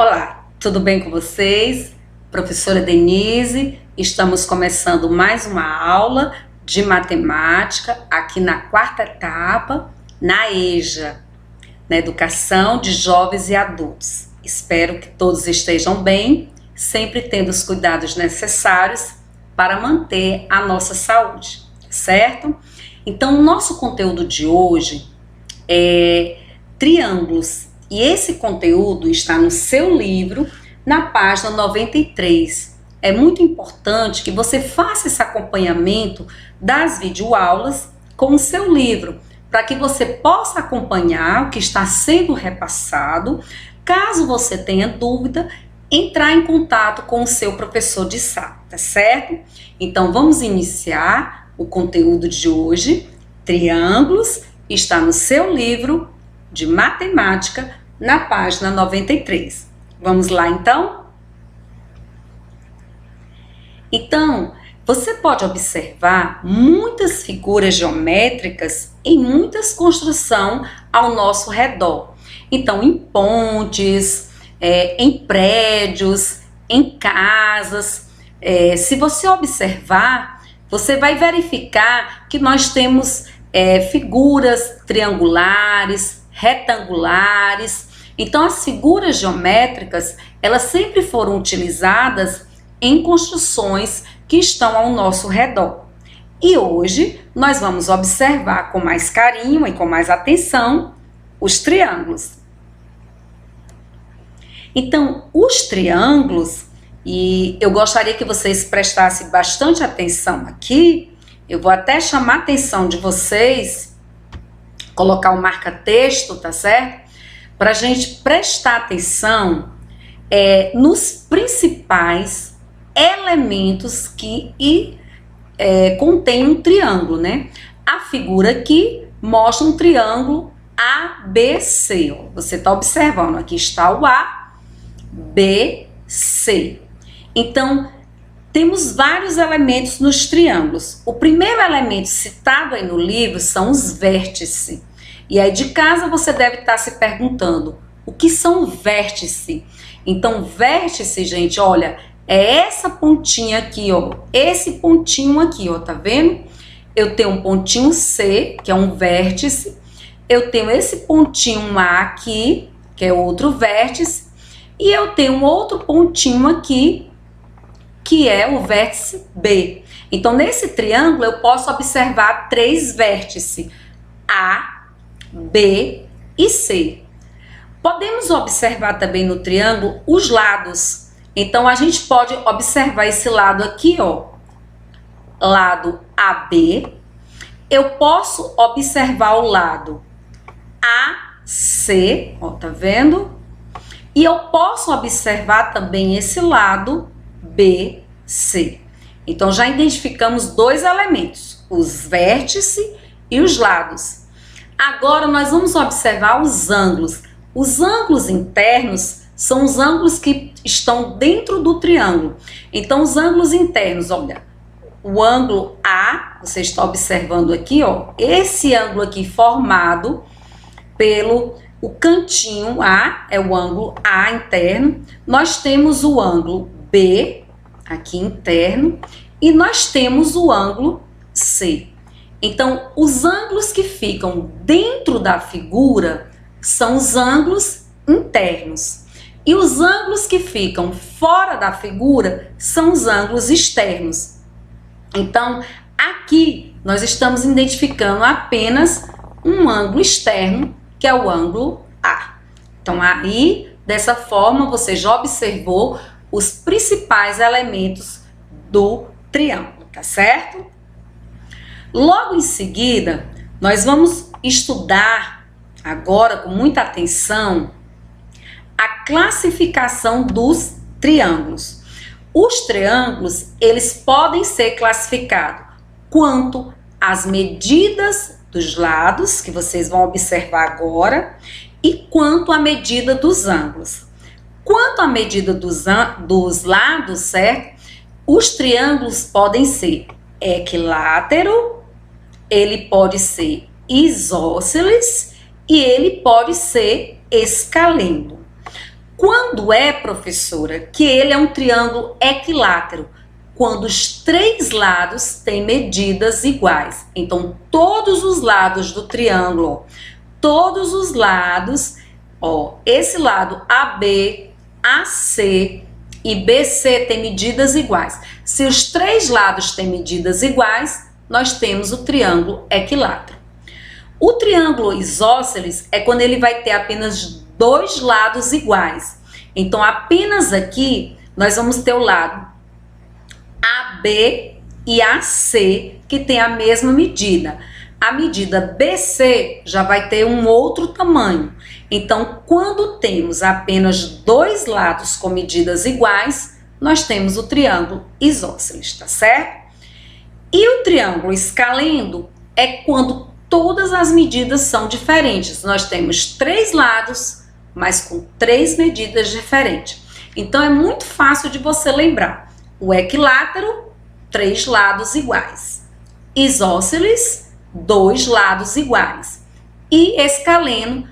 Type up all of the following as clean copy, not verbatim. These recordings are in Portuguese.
Olá, tudo bem com vocês? Professora Denise, estamos começando mais uma aula de matemática aqui na quarta etapa, na EJA, na Educação de Jovens e Adultos. Espero que todos estejam bem, sempre tendo os cuidados necessários para manter a nossa saúde, certo? Então, o nosso conteúdo de hoje é triângulos. E esse conteúdo está no seu livro, na página 93. É muito importante que você faça esse acompanhamento das videoaulas com o seu livro, para que você possa acompanhar o que está sendo repassado. Caso você tenha dúvida, entrar em contato com o seu professor de sala, tá certo? Então, vamos iniciar o conteúdo de hoje. Triângulos está no seu livro de matemática, na página 93. Vamos lá, então? Então, você pode observar muitas figuras geométricas em muitas construções ao nosso redor. Então, em pontes, em prédios, em casas. Se você observar, você vai verificar que nós temos figuras triangulares, retangulares. Então, as figuras geométricas, elas sempre foram utilizadas em construções que estão ao nosso redor. E hoje, nós vamos observar com mais carinho e com mais atenção os triângulos. Então, os triângulos, e eu gostaria que vocês prestassem bastante atenção aqui, eu vou até chamar a atenção de vocês, colocar o marca-texto, tá certo? Para a gente prestar atenção nos principais elementos que contém um triângulo, né? A figura aqui mostra um triângulo ABC. Ó. Você está observando, aqui está o A, B, C. Então, temos vários elementos nos triângulos. O primeiro elemento citado aí no livro são os vértices. E aí de casa você deve estar se perguntando, o que são vértices? Então, vértice, gente, olha, é essa pontinha aqui, ó, esse pontinho aqui, ó, tá vendo? Eu tenho um pontinho C, que é um vértice, eu tenho esse pontinho A aqui, que é outro vértice, e eu tenho um outro pontinho aqui, que é o vértice B. Então, nesse triângulo, eu posso observar três vértices, A, B e C. Podemos observar também no triângulo os lados. Então, a gente pode observar esse lado aqui, ó, lado AB. Eu posso observar o lado AC, ó, tá vendo? E eu posso observar também esse lado BC. Então, já identificamos dois elementos, os vértices e os lados. Agora, nós vamos observar os ângulos. Os ângulos internos são os ângulos que estão dentro do triângulo. Então, os ângulos internos, olha, o ângulo A, você está observando aqui, ó, esse ângulo aqui formado pelo o cantinho A, é o ângulo A interno. Nós temos o ângulo B, aqui interno, e nós temos o ângulo C. Então, os ângulos que ficam dentro da figura são os ângulos internos. E os ângulos que ficam fora da figura são os ângulos externos. Então, aqui nós estamos identificando apenas um ângulo externo, que é o ângulo A. Então, aí, dessa forma, você já observou os principais elementos do triângulo, tá certo? Logo em seguida, nós vamos estudar agora com muita atenção a classificação dos triângulos. Os triângulos, eles podem ser classificados quanto às medidas dos lados, que vocês vão observar agora, e quanto à medida dos ângulos. Quanto à medida dos lados, certo? Os triângulos podem ser equilátero, ele pode ser isósceles e ele pode ser escaleno. Quando é, professora, que ele é um triângulo equilátero? Quando os três lados têm medidas iguais. Então, todos os lados do triângulo, todos os lados, ó, esse lado AB, AC e BC tem medidas iguais. Se os três lados têm medidas iguais, nós temos o triângulo equilátero. O triângulo isósceles é quando ele vai ter apenas dois lados iguais. Então, apenas aqui, nós vamos ter o lado AB e AC, que tem a mesma medida. A medida BC já vai ter um outro tamanho. Então, quando temos apenas dois lados com medidas iguais, nós temos o triângulo isósceles, tá certo? E o triângulo escaleno é quando todas as medidas são diferentes. Nós temos três lados, mas com três medidas diferentes. Então, é muito fácil de você lembrar. O equilátero, três lados iguais. Isósceles, dois lados iguais. E escaleno,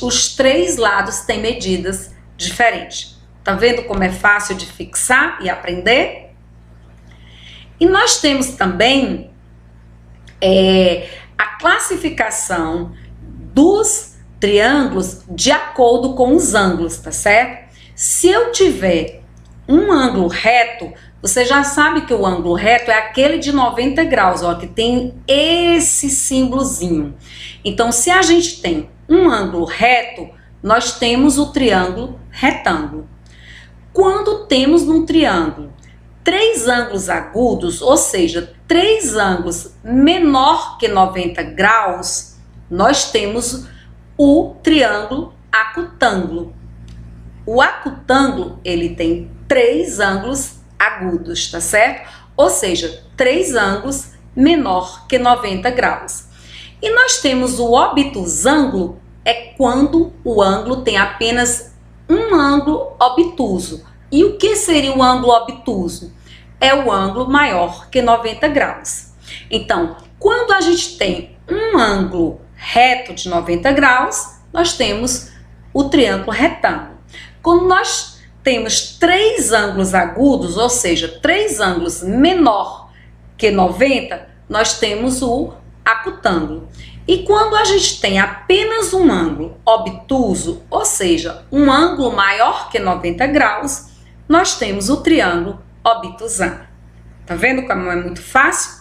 os três lados têm medidas diferentes. Tá vendo como é fácil de fixar e aprender? E nós temos também a classificação dos triângulos de acordo com os ângulos, tá certo? Se eu tiver um ângulo reto, você já sabe que o ângulo reto é aquele de 90 graus, ó, que tem esse símbolozinho. Então, se a gente tem um ângulo reto, nós temos o triângulo retângulo. Quando temos num triângulo três ângulos agudos, ou seja, três ângulos menor que 90 graus, nós temos o triângulo acutângulo. O acutângulo, ele tem três ângulos agudos, tá certo? Ou seja, três ângulos menor que 90 graus. E nós temos o obtusângulo, é quando o ângulo tem apenas um ângulo obtuso. E o que seria o ângulo obtuso? É o ângulo maior que 90 graus. Então, quando a gente tem um ângulo reto de 90 graus, nós temos o triângulo retângulo. Quando nós temos três ângulos agudos, ou seja, três ângulos menor que 90, nós temos o acutângulo. E quando a gente tem apenas um ângulo obtuso, ou seja, um ângulo maior que 90 graus, nós temos o triângulo obtusângulo. Tá vendo como é muito fácil?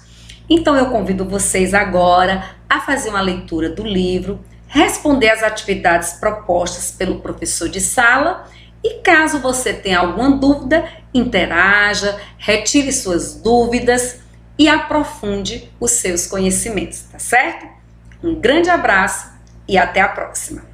Então eu convido vocês agora a fazer uma leitura do livro, responder às atividades propostas pelo professor de sala e caso você tenha alguma dúvida, interaja, retire suas dúvidas e aprofunde os seus conhecimentos, tá certo? Um grande abraço e até a próxima!